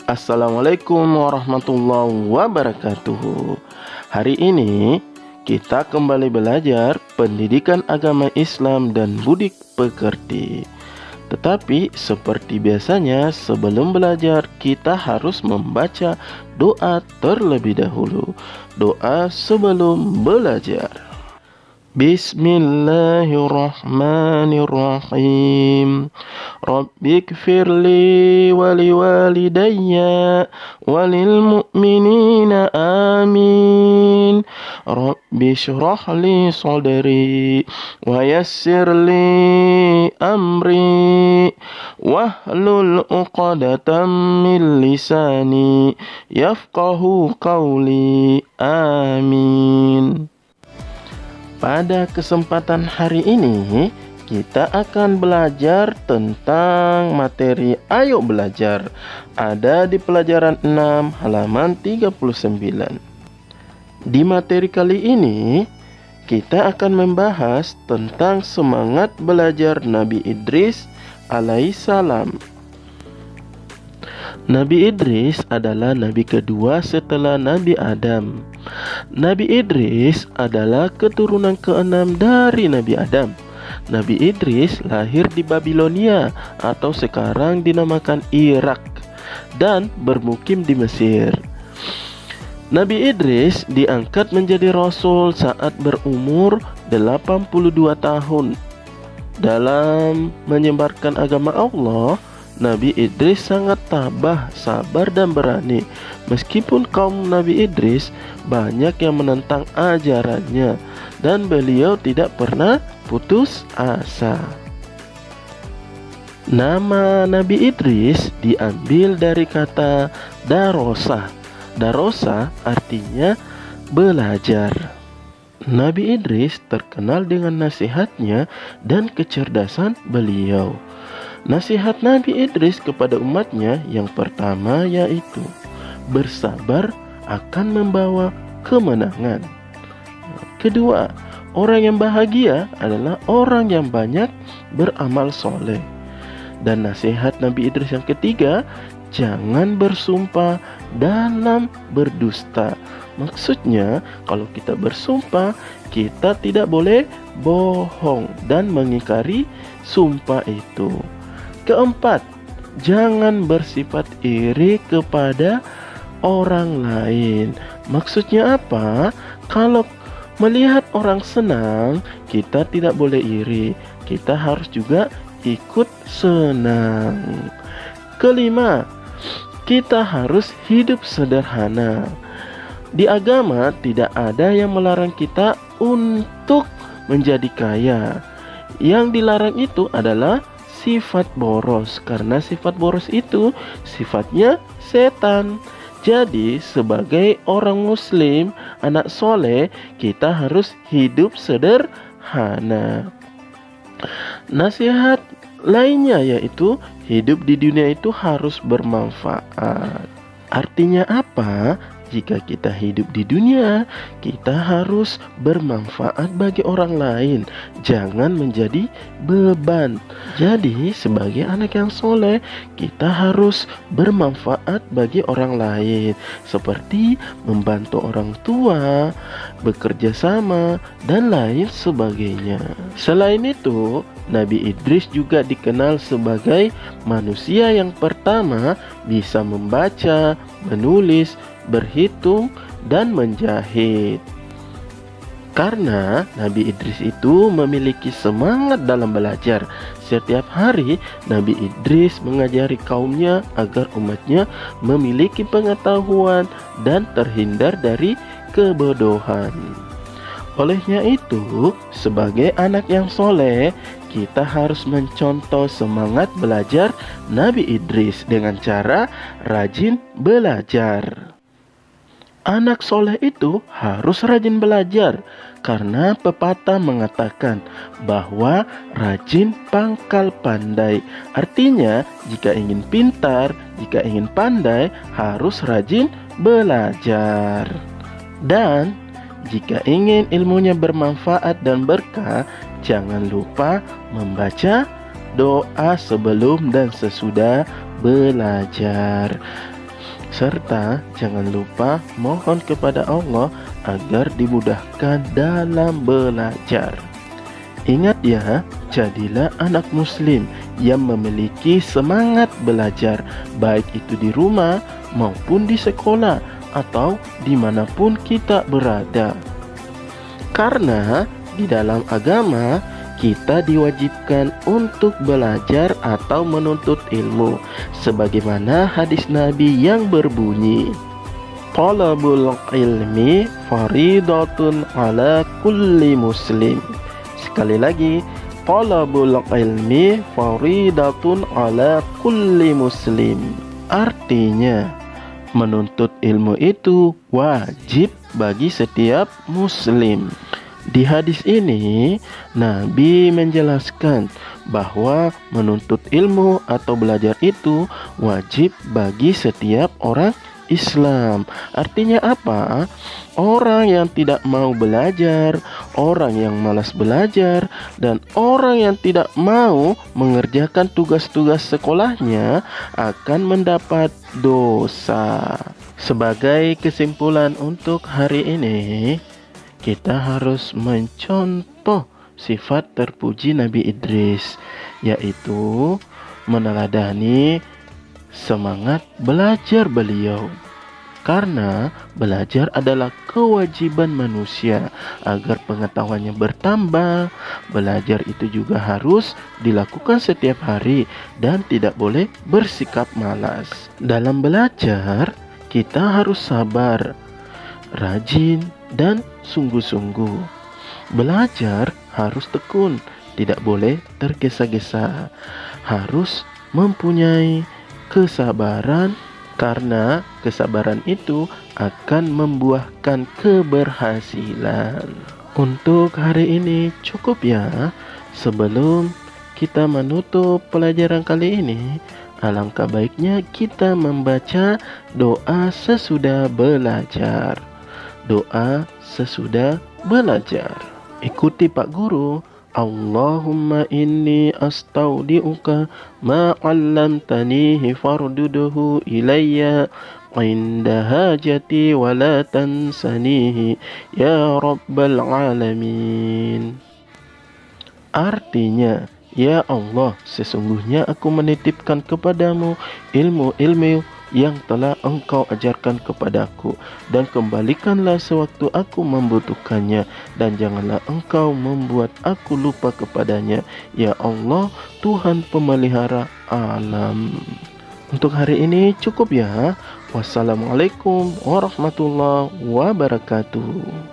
Assalamualaikum warahmatullahi wabarakatuh. Hari ini kita kembali belajar pendidikan agama Islam dan budi pekerti. Tetapi seperti biasanya sebelum belajar kita harus membaca doa terlebih dahulu. Doa sebelum belajar. Bismillahirrahmanirrahim. Rabbighfirli waliwalidayya walil mu'minina amin. Rabbi shrahli sadri wa yassirli amri wahlul uqdatam min lisani yafqahu qawli. Amin. Pada kesempatan hari ini kita akan belajar tentang materi Ayo Belajar. Ada di pelajaran 6 halaman 39. Di materi kali ini kita akan membahas tentang semangat belajar Nabi Idris alaihissalam. Nabi Idris adalah nabi kedua setelah Nabi Adam. Nabi Idris adalah keturunan keenam dari Nabi Adam. Nabi Idris lahir di Babilonia atau sekarang dinamakan Irak dan bermukim di Mesir. Nabi Idris diangkat menjadi rasul saat berumur 82 tahun. Dalam menyebarkan agama Allah, Nabi Idris sangat tabah, sabar dan berani. Meskipun kaum Nabi Idris banyak yang menentang ajarannya dan beliau tidak pernah putus asa. Nama Nabi Idris diambil dari kata darosa. Darosa artinya belajar. Nabi Idris terkenal dengan nasihatnya dan kecerdasan beliau. Nasihat Nabi Idris kepada umatnya yang pertama yaitu bersabar akan membawa kemenangan. Kedua, orang yang bahagia adalah orang yang banyak beramal soleh. Dan nasihat Nabi Idris yang ketiga, jangan bersumpah dalam berdusta. Maksudnya, kalau kita bersumpah, kita tidak boleh bohong dan mengingkari sumpah itu. Keempat, jangan bersifat iri kepada orang lain. Maksudnya apa? Kalau melihat orang senang, kita tidak boleh iri. Kita harus juga ikut senang. Kelima, kita harus hidup sederhana. Di agama tidak ada yang melarang kita untuk menjadi kaya. Yang dilarang itu adalah sifat boros, karena sifat boros itu sifatnya setan. Jadi sebagai orang muslim, anak soleh, kita harus hidup sederhana. Nasihat lainnya yaitu hidup di dunia itu harus bermanfaat. Artinya apa? Jika kita hidup di dunia, kita harus bermanfaat bagi orang lain. Jangan menjadi beban. Jadi, sebagai anak yang soleh, kita harus bermanfaat bagi orang lain. Seperti membantu orang tua, bekerja sama, dan lain sebagainya. Selain itu, Nabi Idris juga dikenal sebagai manusia yang pertama bisa membaca, menulis, berhitung, dan menjahit. Karena Nabi Idris itu memiliki semangat dalam belajar. Setiap hari Nabi Idris mengajari kaumnya agar umatnya memiliki pengetahuan dan terhindar dari kebodohan. Olehnya itu, sebagai anak yang soleh, kita harus mencontoh semangat belajar Nabi Idris dengan cara rajin belajar. Anak soleh itu harus rajin belajar karena pepatah mengatakan bahwa rajin pangkal pandai. Artinya jika ingin pintar, jika ingin pandai harus rajin belajar. Dan jika ingin ilmunya bermanfaat dan berkah, jangan lupa membaca doa sebelum dan sesudah belajar. Serta jangan lupa mohon kepada Allah agar dimudahkan dalam belajar. Ingat ya, jadilah anak muslim yang memiliki semangat belajar, baik itu di rumah maupun di sekolah atau dimanapun kita berada. Karena di dalam agama kita diwajibkan untuk belajar atau menuntut ilmu, sebagaimana hadis Nabi yang berbunyi, "Talabul ilmi faridatun ala kulli muslim." Sekali lagi, talabul ilmi faridatun ala kulli muslim. Artinya, menuntut ilmu itu wajib bagi setiap muslim. Di hadis ini, Nabi menjelaskan bahwa menuntut ilmu atau belajar itu wajib bagi setiap orang Islam. Artinya apa? Orang yang tidak mau belajar, orang yang malas belajar, dan orang yang tidak mau mengerjakan tugas-tugas sekolahnya akan mendapat dosa. Sebagai kesimpulan untuk hari ini, kita harus mencontoh sifat terpuji Nabi Idris, yaitu meneladani semangat belajar beliau. Karena belajar adalah kewajiban manusia agar pengetahuannya bertambah. Belajar itu juga harus dilakukan setiap hari dan tidak boleh bersikap malas. Dalam belajar, kita harus sabar, rajin, dan sungguh-sungguh. Belajar harus tekun, tidak boleh tergesa-gesa. Harus mempunyai kesabaran, karena kesabaran itu akan membuahkan keberhasilan. Untuk hari ini cukup ya. Sebelum kita menutup pelajaran kali ini, alangkah baiknya kita membaca doa sesudah belajar. Doa sesudah belajar. Ikuti Pak Guru. Allahumma inni astaudi'uka ma 'allamtanihi farduduhu ilayya 'inda hajati wa la tansanihi ya rabbal alamin. Artinya, ya Allah, sesungguhnya aku menitipkan kepadamu ilmu-ilmu yang telah Engkau ajarkan kepadaku, dan kembalikanlah sewaktu aku membutuhkannya, dan janganlah Engkau membuat aku lupa kepadanya, ya Allah, Tuhan pemelihara alam. Untuk hari ini cukup ya. Wassalamualaikum warahmatullahi wabarakatuh.